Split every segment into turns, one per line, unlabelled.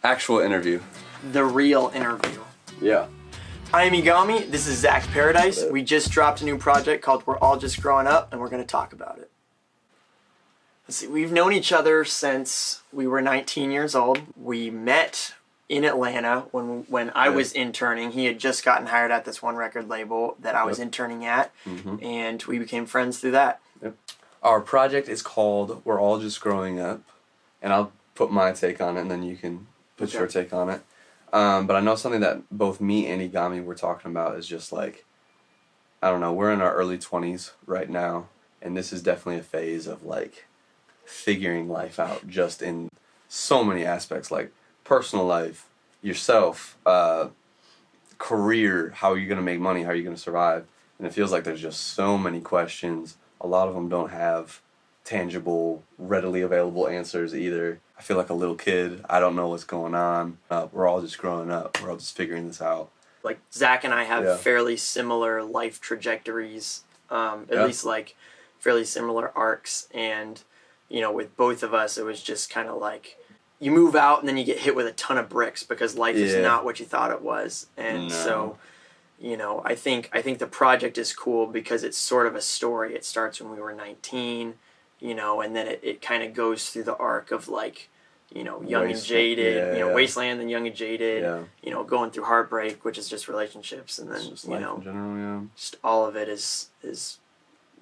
Actual interview.
The real interview.
Yeah.
I'm Egomi, this is Zach's Paradis. We just dropped a new project called We're All Just Growing Up, and we're going to talk about it. Let's see, we've known each other since we were 19 years old. We met in Atlanta when I was interning. He had just gotten hired at this one record label that I was interning at, and we became friends through that.
Yep. Our project is called We're All Just Growing Up, and I'll put my take on it, and then you can put your take on it. But I know something that both me and Egomi were talking about is just like, I don't know, we're in our early 20s right now, and this is definitely a phase of like figuring life out just in so many aspects, like personal life, yourself, career, how are you going to make money, how are you going to survive? And it feels like there's just so many questions. A lot of them don't have tangible, readily available answers either. I feel like a little kid. I don't know what's going on. We're all just growing up. We're all just figuring this out.
Like Zach and I have fairly similar life trajectories, at least like fairly similar arcs. And, you know, with both of us, it was just kind of like you move out and then you get hit with a ton of bricks because life is not what you thought it was. And so, you know, I think the project is cool because it's sort of a story. It starts when we were 19. You know, and then it kind of goes through the arc of like, you know, young and jaded, you know, Wasteland and young and jaded, you know, going through heartbreak, which is just relationships, and then
just
you know,
in general,
just all of it is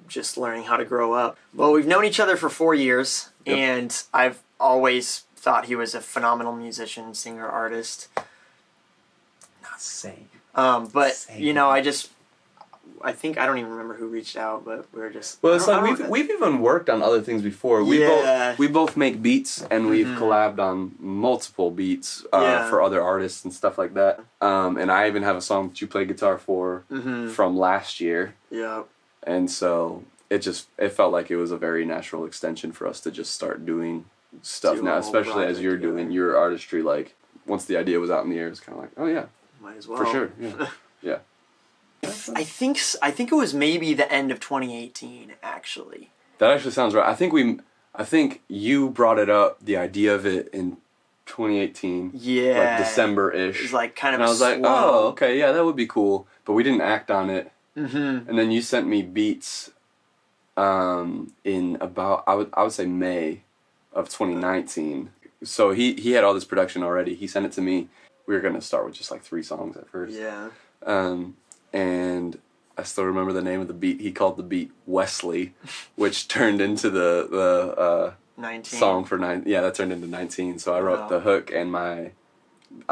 just learning how to grow up. Well, we've known each other for 4 years, and I've always thought he was a phenomenal musician, singer, artist.
Not same.
But you know, I think I don't even remember who reached out, but we were just.
Well, it's like we've even worked on other things before. We both make beats, and we've collabed on multiple beats for other artists and stuff like that. And I even have a song that you play guitar for from last year.
Yeah.
And so it felt like it was a very natural extension for us to just start doing stuff now, especially as you're doing your artistry. Like once the idea was out in the air, it's kind of like, oh yeah,
might as well
for sure. Yeah. Yeah.
I think it was maybe the end of 2018, actually.
That actually sounds right. I think you brought it up, the idea of it in 2018.
Yeah.
Like December-ish.
It was like kind of
and I was like, oh, okay, yeah, that would be cool. But we didn't act on it. And then you sent me beats in about, I would say May of 2019. So he had all this production already. He sent it to me. We were going to start with just like 3 songs at first.
Yeah.
And I still remember the name of the beat. He called the beat Wesley, which turned into the
19.
Song for 9. Yeah, that turned into 19. So I wrote the hook and I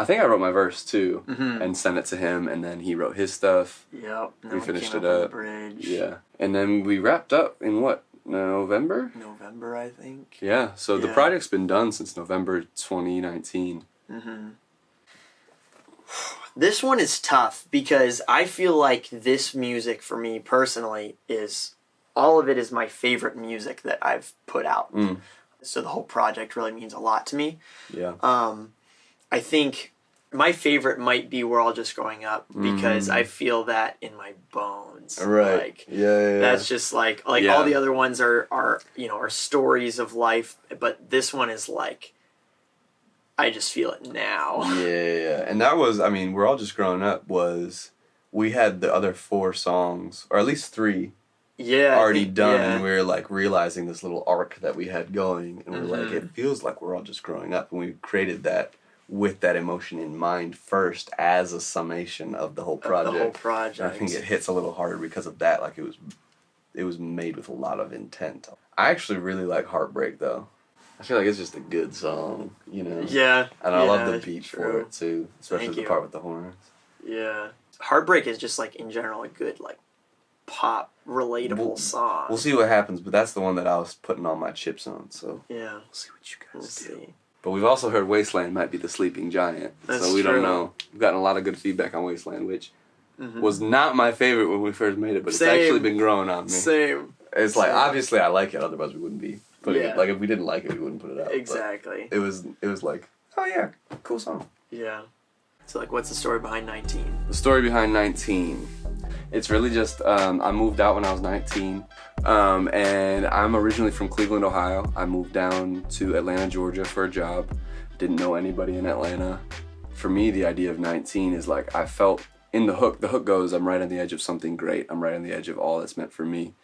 think I wrote my verse too, and sent it to him, and then he wrote his stuff.
Yep.
We finished it up.
Bridge.
Yeah, and then we wrapped up in what? November?
November, I think.
Yeah. So the project's been done since November 2019.
This one is tough because I feel like this music for me personally is all of it is my favorite music that I've put out. So the whole project really means a lot to me.
Yeah.
I think my favorite might be We're All Just Growing Up because I feel that in my bones.
Right.
Like,
yeah.
That's just like all the other ones are you know, are stories of life, but this one is like I just feel it now.
Yeah. And that was, I mean, We're All Just Growing Up we had the other 4 songs, or at least 3, already done, and we were like realizing this little arc that we had going, and we're like, it feels like we're all just growing up, and we created that with that emotion in mind first as a summation of the whole project. And I think it hits a little harder because of that. Like it was made with a lot of intent. I actually really like Heartbreak though. I feel like it's just a good song, you know?
Yeah.
And I love the beat for it, too. Especially the part with the horns.
Yeah. Heartbreak is just, like, in general, a good, like, pop, relatable song.
We'll see what happens, but that's the one that I was putting all my chips on, so...
Yeah.
We'll see what you guys do. But we've also heard Wasteland might be the sleeping giant.
That's
so we don't know. We've gotten a lot of good feedback on Wasteland, which was not my favorite when we first made it, but it's actually been growing on me.
Same.
It's like, obviously I like it, otherwise we wouldn't be... Like if we didn't like it, we wouldn't put it out.
Exactly.
But it was like, oh yeah, cool song.
Yeah. So like, what's the story behind 19?
The story behind 19. It's really just I moved out when I was 19, and I'm originally from Cleveland, Ohio. I moved down to Atlanta, Georgia for a job, didn't know anybody in Atlanta. For me, the idea of 19 is like, I felt in the hook goes, I'm right on the edge of something great. I'm right on the edge of all that's meant for me.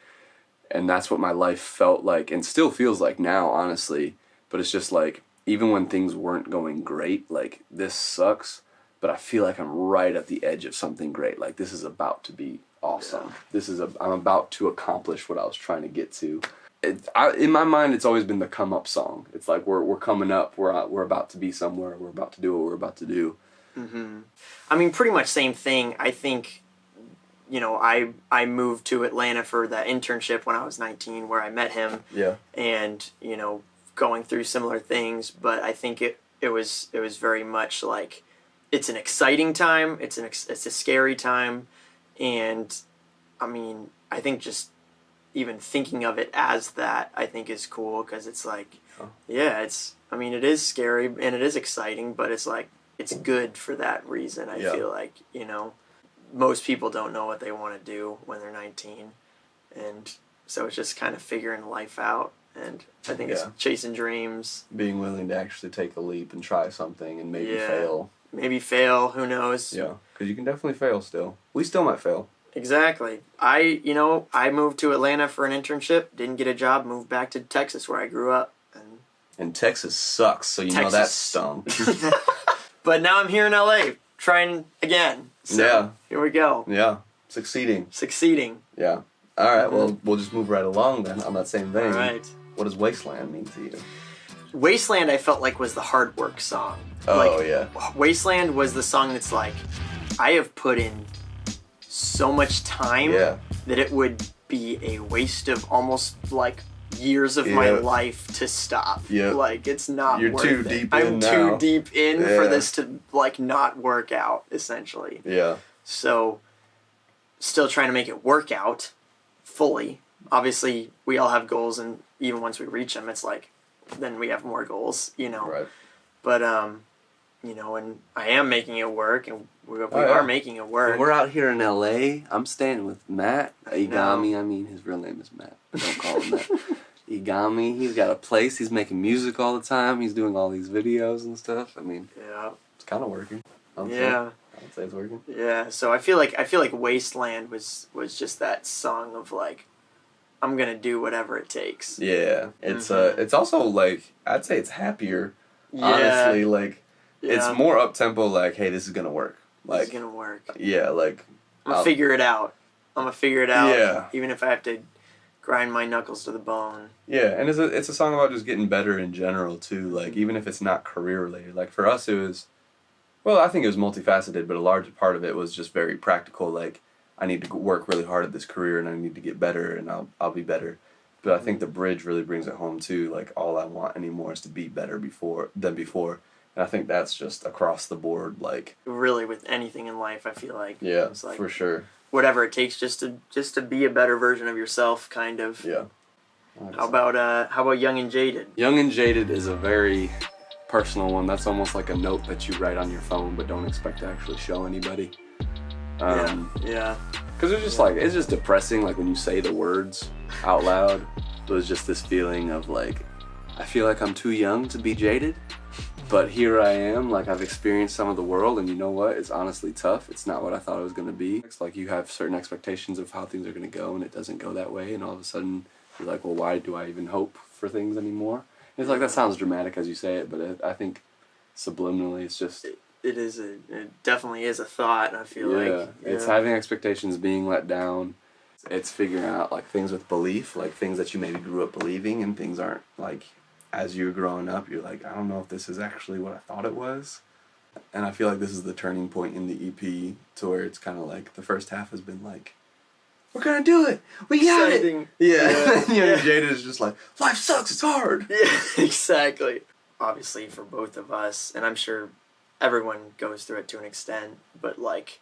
And that's what my life felt like and still feels like now, honestly. But it's just like, even when things weren't going great, like, this sucks, but I feel like I'm right at the edge of something great. Like, this is about to be awesome. Yeah. I'm about to accomplish what I was trying to get to. In my mind, it's always been the come up song. It's like, we're coming up, we're about to be somewhere, we're about to do what we're about to do.
Mm-hmm. I mean, pretty much same thing. I think, you know, I moved to Atlanta for that internship when I was 19, where I met him. Yeah. And, you know, going through similar things, but I think it was very much like, it's an exciting time, it's a scary time, and I mean, I think just even thinking of it as that, I think is cool, because it's like, yeah, it is scary and it is exciting, but it's like, it's good for that reason. I feel like, you know, most people don't know what they want to do when they're 19, and so it's just kind of figuring life out. And I think it's chasing dreams. Being willing to actually take a leap and try something and maybe fail. Maybe fail, who knows? Yeah, because you can definitely fail still. We still might fail. Exactly. I moved to Atlanta for an internship, didn't get a job, moved back to Texas where I grew up. And Texas sucks, so you know that stung. But now I'm here in LA, trying again. So here we go. Yeah, succeeding. Yeah. All right, well, we'll just move right along then on that same vein. All right. What does Wasteland mean to you? Wasteland, I felt like, was the hard work song. Oh, like, yeah. Wasteland was the song that's like, I have put in so much time that it would be a waste of almost like years of my life to stop. Yeah. Like, it's not worth it. You're too deep in I'm too deep in for this to like not work out, essentially. Yeah. So, still trying to make it work out fully. Obviously, we all have goals, and even once we reach them, it's like, then we have more goals, you know. Right. But, you know, and I am making it work, and we are making it work. And we're out here in L.A. I'm staying with Matt. Egomi, I mean, his real name is Matt. Don't call him that. Egomi, he's got a place. He's making music all the time. He's doing all these videos and stuff. I mean, it's kind of working. I'd say it's working. Yeah, so I feel like Wasteland was just that song of like, I'm gonna do whatever it takes. Yeah, it's it's also like, I'd say it's happier. Yeah. Honestly, like it's more up tempo. Like, hey, this is gonna work. Like, this is gonna work. Yeah, like I'm gonna figure it out. Yeah. Even if I have to grind my knuckles to the bone. Yeah, and it's a song about just getting better in general too. Like, even if it's not career related. Like for us, it was. Well, I think it was multifaceted, but a large part of it was just very practical. Like, I need to work really hard at this career, and I need to get better, and I'll be better. But I think the bridge really brings it home too. Like, all I want anymore is to be better than before. And I think that's just across the board. Like, really, with anything in life, I feel like it's like, for sure. Whatever it takes, just to be a better version of yourself, kind of. Yeah. How about Young and Jaded? Young and Jaded is a very personal one. That's almost like a note that you write on your phone but don't expect to actually show anybody. Because it's just like, it's just depressing, like when you say the words out loud. It was just this feeling of like, I feel like I'm too young to be jaded, but here I am, like I've experienced some of the world, and you know what, it's honestly tough. It's not what I thought it was going to be. It's like you have certain expectations of how things are going to go, and it doesn't go that way, and all of a sudden you're like, well, why do I even hope for things anymore? It's like, that sounds dramatic as you say it, but I think subliminally it's just... It definitely is a thought, I feel like. Yeah, it's having expectations, being let down. It's figuring out, like, things with belief, like things that you maybe grew up believing, and things aren't, like, as you're growing up, you're like, I don't know if this is actually what I thought it was. And I feel like this is the turning point in the EP, to where it's kind of like, the first half has been like, we're gonna do it! We got it! Yeah. Jada is just like, life sucks, it's hard! Yeah, exactly. Obviously, for both of us, and I'm sure everyone goes through it to an extent, but like,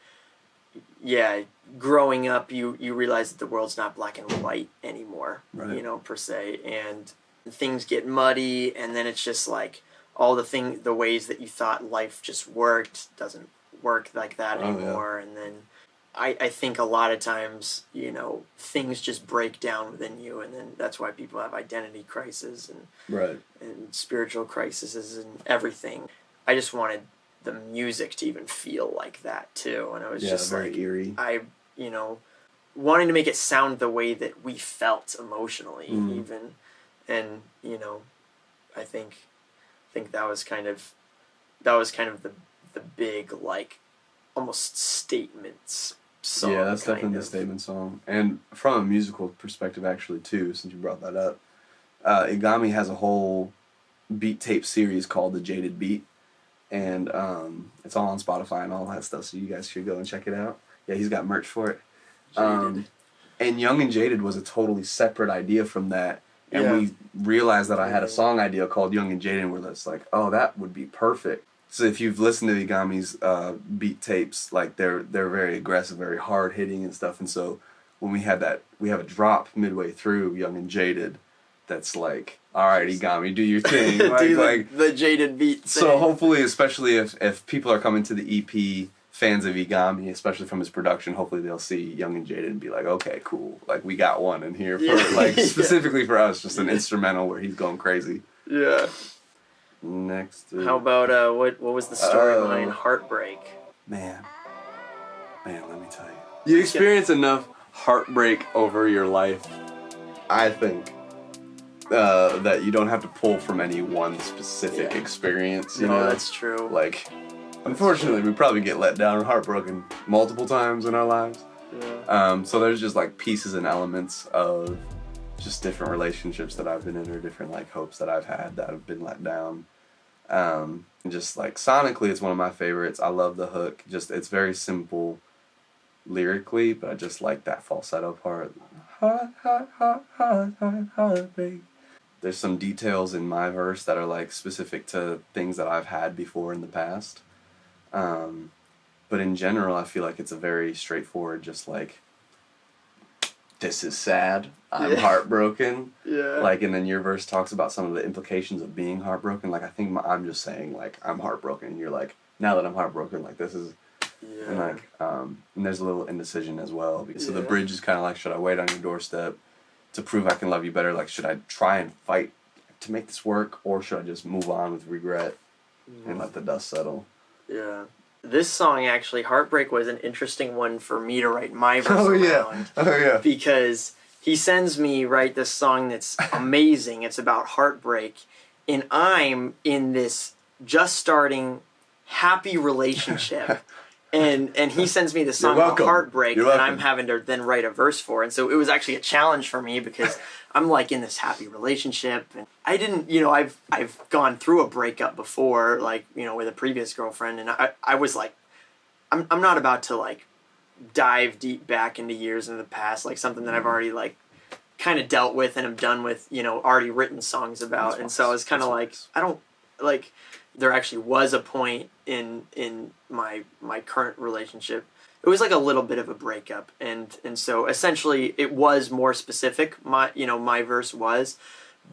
growing up, you realize that the world's not black and white anymore, right. You know, per se, and things get muddy, and then it's just like, all the ways that you thought life just worked doesn't work like that anymore, and then I think a lot of times, you know, things just break down within you, and then that's why people have identity crisis and spiritual crises and everything. I just wanted the music to even feel like that too, and it was just
very
like
eerie.
you know, wanting to make it sound the way that we felt emotionally, even, and you know, I think that was kind of the big, like, almost statements song.
Yeah, that's definitely the statement song. And from a musical perspective, actually, too, since you brought that up, Egomi has a whole beat tape series called The Jaded Beat, and it's all on Spotify and all that stuff, so you guys should go and check it out. Yeah, he's got merch for it. And Young and Jaded was a totally separate idea from that, and we realized that I had a song idea called Young and Jaded, and we're just like, oh, that would be perfect. So if you've listened to Egomi's beat tapes, like they're very aggressive, very hard hitting and stuff. And so when we have a drop midway through Young and Jaded, that's like, all right, Egomi, do your thing.
Do the Jaded beat thing.
So hopefully, especially if people are coming to the EP fans of Egomi, especially from his production, hopefully they'll see Young and Jaded and be like, okay, cool, like we got one in here for like specifically for us, just an instrumental where he's going crazy.
Yeah.
Next.
How about what was the story behind Heartbreak?
Man, let me tell you. You experience enough heartbreak over your life, I think, that you don't have to pull from any one specific experience. You know,
that's true.
Like, unfortunately, we probably get let down and heartbroken multiple times in our lives. Yeah. So there's just like pieces and elements of just different relationships that I've been in, or different like hopes that I've had that have been let down. Just like sonically, it's one of my favorites. I love the hook. Just it's very simple lyrically, but I just like that falsetto part. Heartbreak. There's some details in my verse that are like specific to things that I've had before in the past. But in general, I feel like it's a very straightforward, just like, this is sad, I'm heartbroken. Yeah. Like, and then your verse talks about some of the implications of being heartbroken. Like, I think I'm just saying, like, I'm heartbroken. And you're like, now that I'm heartbroken, like, this is... Yeah. And, like, and there's a little indecision as well. So the bridge is kind of like, should I wait on your doorstep to prove I can love you better? Like, should I try and fight to make this work? Or should I just move on with regret and let the dust settle?
Yeah. This song, actually, Heartbreak, was an interesting one for me to write my verse around. Oh, yeah. Because he sends me write this song that's amazing. It's about heartbreak. And I'm in this just starting happy relationship. And he sends me this song about heartbreak that I'm having to then write a verse for. And so it was actually a challenge for me because I'm like in this happy relationship. And I didn't, you know, I've gone through a breakup before, like, you know, with a previous girlfriend. And I was like, I'm not about to like dive deep back into years in the past, like something that I've already like kind of dealt with and am done with, you know, already written songs about. And so I was kind of like, I don't like... There actually was a point in my current relationship. It was like a little bit of a breakup, and so essentially it was more specific. My verse was,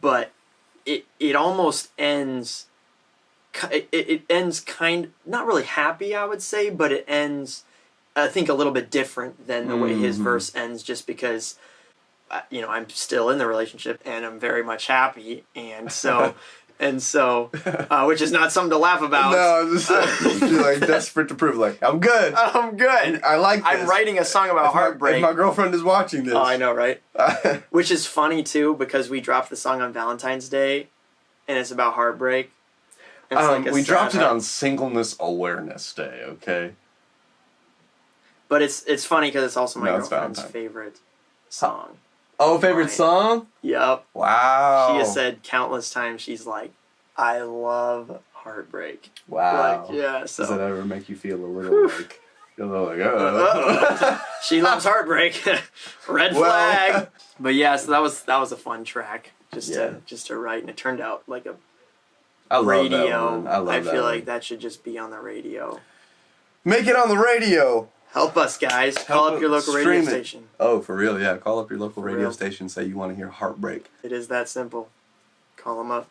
but it almost ends. It ends kind, not really happy, I would say, but it ends, I think, a little bit different than the way his verse ends, just because, you know, I'm still in the relationship and I'm very much happy, and so. And so, which is not something to laugh about.
No, just like desperate to prove, like, I'm good.
I'm good.
I like this.
I'm writing a song about heartbreak.
If my girlfriend is watching this.
Oh, I know, right? Which is funny, too, because we dropped the song on Valentine's Day, and it's about heartbreak.
We dropped it on Singleness Awareness Day, okay?
But it's funny because it's also my girlfriend's favorite song.
Oh, favorite song?
Yep.
Wow.
She has said countless times, she's like, I love heartbreak.
Wow.
Like, yeah, so.
Does that ever make you feel a little like, oh.
She loves heartbreak. Red flag. But yeah, so that was a fun track just to write, and it turned out like a radio. I feel like that should just be on the radio.
Make it on the radio.
Help us, guys. Call up your local radio station.
Oh, for real, yeah. Call up your local radio station, say you want to hear Heartbreak.
It is that simple. Call them up.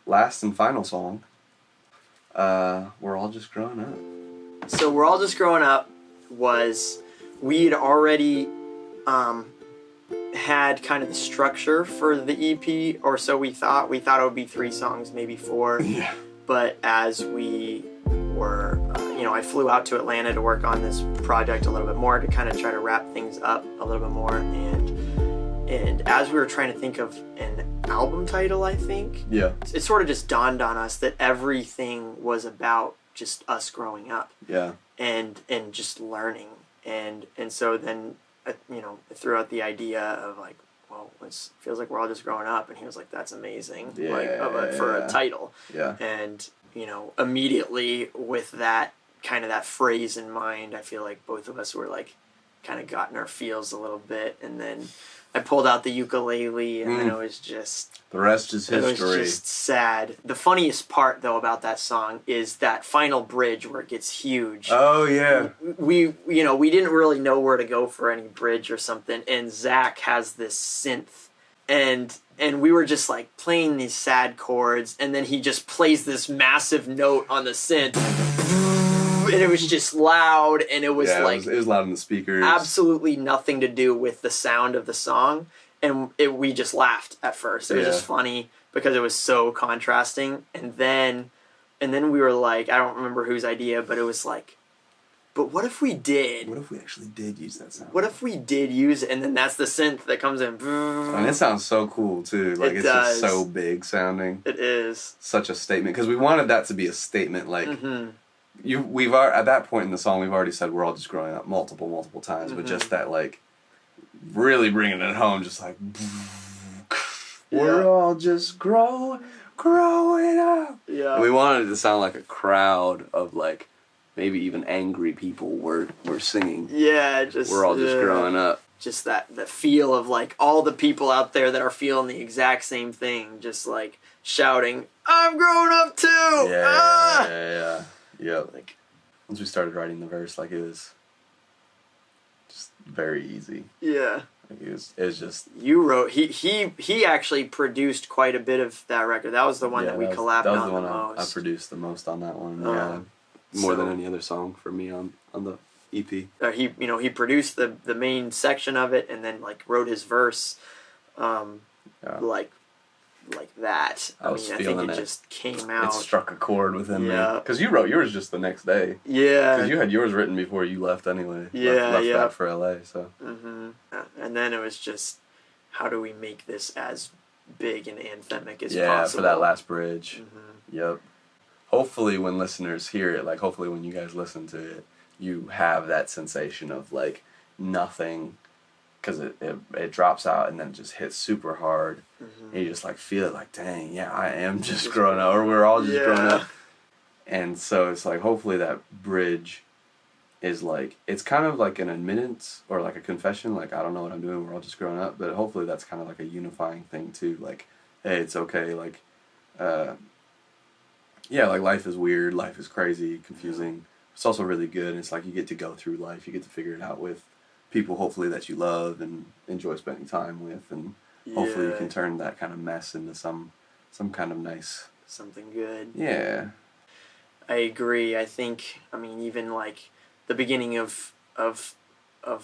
Last and final song, We're All Just Growing Up.
So We're All Just Growing Up was we had already had kind of the structure for the EP, or so we thought. We thought it would be 3 songs, maybe 4.
Yeah.
But as we were, I flew out to Atlanta to work on this project a little bit more, to kind of try to wrap things up a little bit more. And as we were trying to think of an album title, I think, it sort of just dawned on us that everything was about just us growing up.
Yeah.
And just learning. And so then, I threw out the idea of like, well, it feels like we're all just growing up. And he was like, that's amazing. For a title.
Yeah.
And, immediately with that kind of that phrase in mind, I feel like both of us were like kind of got in our feels a little bit. And then I pulled out the ukulele, and then it was just...
The rest is history.
It was just sad. The funniest part, though, about that song is that final bridge where it gets huge.
Oh, yeah.
We didn't really know where to go for any bridge or something, and Zach has this synth, and we were just, like, playing these sad chords, and then he just plays this massive note on the synth, and it was just loud, and it was like...
it was loud in the speakers.
Absolutely nothing to do with the sound of the song, and we just laughed at first. It was just funny because it was so contrasting, and then we were like, I don't remember whose idea, but it was like, but what if we did?
What if we actually did use that sound?
What if we did use it, and then that's the synth that comes in.
And it sounds so cool, too. Like, it's just so big sounding.
It is.
Such a statement, because we wanted that to be a statement, like...
Mm-hmm.
We've at that point in the song, we've already said we're all just growing up multiple times, but just that, like, really bringing it home, just like, we're all just growing up.
Yeah.
And we wanted it to sound like a crowd of, like, maybe even angry people were singing.
Yeah,
we're all just growing up.
Just the feel of, like, all the people out there that are feeling the exact same thing, just, like, shouting, I'm growing up too!
Yeah. Yeah, like, once we started writing the verse, like, it was just very easy.
Yeah.
Like, it was just...
You wrote... He actually produced quite a bit of that record. That was the one that we collabed on the most. That was the one
I produced the most on that one, More than any other song for me on the EP.
He produced the main section of it, and then, like, wrote his verse, like that. I think it just came out.
It struck a chord within me. Because you wrote yours just the next day.
Yeah.
Because you had yours written before you left anyway.
Yeah,
left that for LA, so.
Mm-hmm. And then it was just, how do we make this as big and anthemic as possible?
Yeah, for that last bridge.
Mm-hmm.
Yep. Hopefully when listeners hear it, like, hopefully when you guys listen to it, you have that sensation of, like, nothing... Because it drops out and then it just hits super hard. Mm-hmm. And you just, like, feel it, like, dang, yeah, I am just growing up. Or we're all just growing up. And so it's, like, hopefully that bridge is, like, it's kind of like an admittance or, like, a confession. Like, I don't know what I'm doing. We're all just growing up. But hopefully that's kind of, like, a unifying thing, too. Like, hey, it's okay. Like, like, life is weird. Life is crazy, confusing. It's also really good. And it's, like, you get to go through life. You get to figure it out with people hopefully that you love and enjoy spending time with, and hopefully you can turn that kind of mess into some kind of nice
something good.
Yeah,
I agree. I think even like the beginning of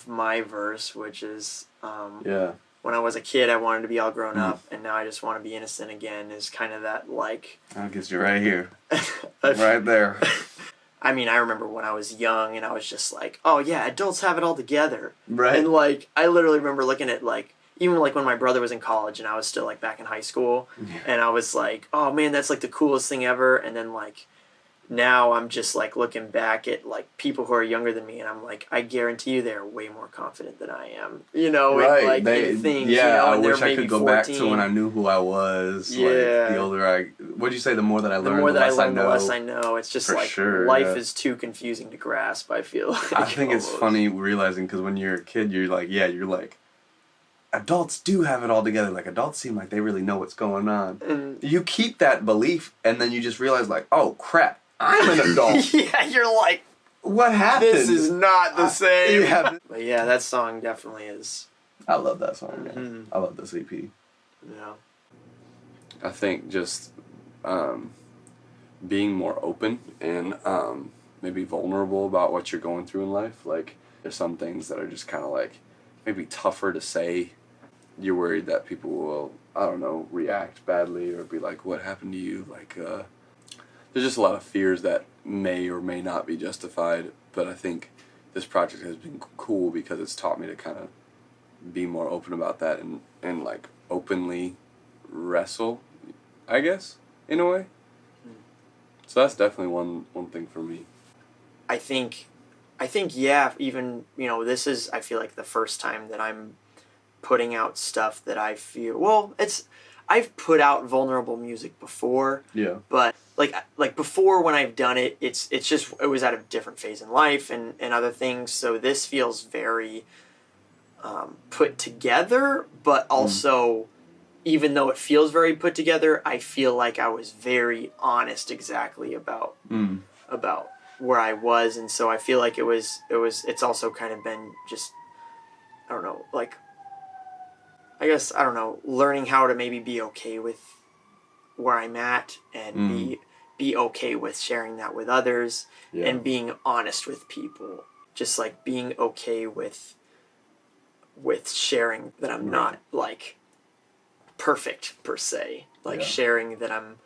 my verse, which is when I was a kid I wanted to be all grown up, and now I just want to be innocent again, is kind of that, like,
I guess you're right here. Right there.
I remember when I was young and I was just like, oh yeah, adults have it all together.
Right.
And, like, I literally remember looking at, like, even, like, when my brother was in college and I was still, like, back in high school, and I was like, oh man, that's, like, the coolest thing ever. And then, like, now I'm just, like, looking back at, like, people who are younger than me, and I'm like, I guarantee you they're way more confident than I am.
Right.
In things.
Yeah,
and
I wish I could go
14.
back to when I knew who I was.
Yeah.
Like, the older what'd you say, the more that I learned,
the less I know. It's just, like,
sure,
life is too confusing to grasp, I feel like.
I think it's funny realizing, because when you're a kid, you're like, adults do have it all together. Like, adults seem like they really know what's going on. And you keep that belief, and then you just realize, like, oh, crap. I'm an adult.
Yeah, you're like,
what happened?
This is not the same.
Yeah.
But yeah, that song definitely is.
I love that song.
Mm-hmm.
I love this EP.
Yeah.
I think just being more open and maybe vulnerable about what you're going through in life. Like, there's some things that are just kind of like maybe tougher to say. You're worried that people will, I don't know, react badly or be like, what happened to you? Like, there's just a lot of fears that may or may not be justified, but I think this project has been cool because it's taught me to kind of be more open about that and like openly wrestle, I guess, in a way. So that's definitely one thing for me.
I think yeah, even, you know, this is, I feel like, the first time that I'm putting out stuff that I feel, well, I've put out vulnerable music before.
Yeah.
But like before, when I've done it, it was at a different phase in life and other things. So this feels very put together, but also, even though it feels very put together, I feel like I was very honest exactly about where I was, and so I feel like it's also kind of been just, I don't know, like, I guess, I don't know, learning how to maybe be okay with where I'm at and be okay with sharing that with others and being honest with people. Just like being okay with sharing that I'm not like perfect per se. Like sharing that I'm,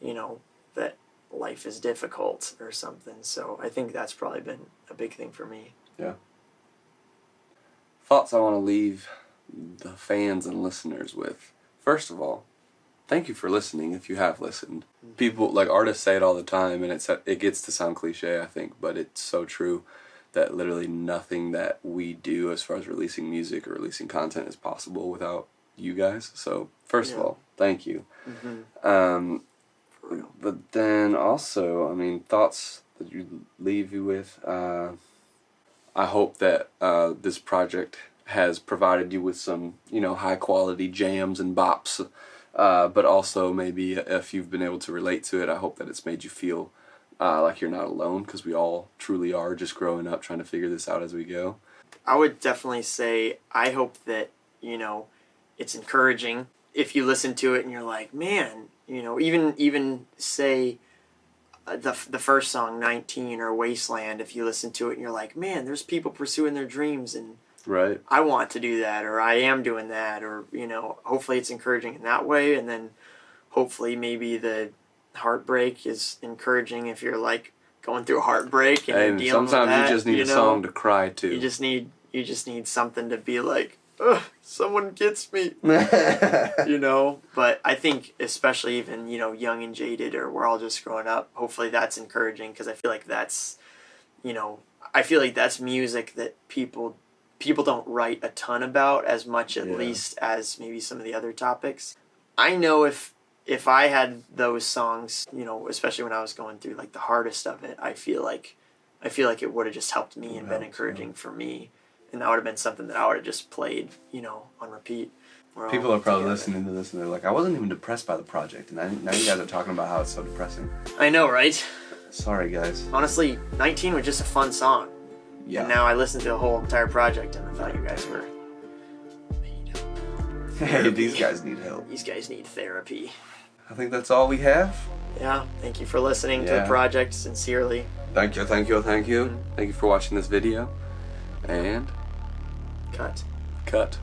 you know, that life is difficult or something. So I think that's probably been a big thing for me.
Yeah. Thoughts I want to leave the fans and listeners with. First of all, thank you for listening if you have listened. People, like, artists say it all the time, and it gets to sound cliche, I think, but it's so true that literally nothing that we do as far as releasing music or releasing content is possible without you guys. So first of all, thank you. But then also, I mean, thoughts that you leave you with. I hope that this project has provided you with some, you know, high quality jams and bops, but also maybe if you've been able to relate to it, I hope that it's made you feel like you're not alone, because we all truly are just growing up trying to figure this out as we go.
I would definitely say I hope that, you know, it's encouraging if you listen to it and you're like, man, you know, even say the first song, 19 or Wasteland, if you listen to it and you're like, man, there's people pursuing their dreams and
right,
I want to do that, or I am doing that, or, you know, hopefully it's encouraging in that way. And then hopefully maybe the heartbreak is encouraging if you're like going through a heartbreak and you're dealing
sometimes
with that,
you just need a song to cry to.
You just need something to be like, ugh, someone gets me. You know? But I think especially even, you know, young and jaded, or we're all just growing up, hopefully that's encouraging, because I feel like that's, you know, I feel like that's music that people don't write a ton about as much, at least, as maybe some of the other topics. I know if I had those songs, you know, especially when I was going through like the hardest of it, I feel like it would have just helped me and been encouraging for me. And that would have been something that I would have just played, you know, on repeat.
People are probably listening to this and they're like, I wasn't even depressed by the project, and now you guys are talking about how it's so depressing.
I know, right?
Sorry, guys.
Honestly, 19 was just a fun song. Yeah. And now I listened to the whole entire project and I thought you guys were...
Hey, these guys need help.
These guys need therapy.
I think that's all we have.
Yeah, thank you for listening to the project, sincerely.
Thank you. Thank you for watching this video. And...
Cut.
Cut.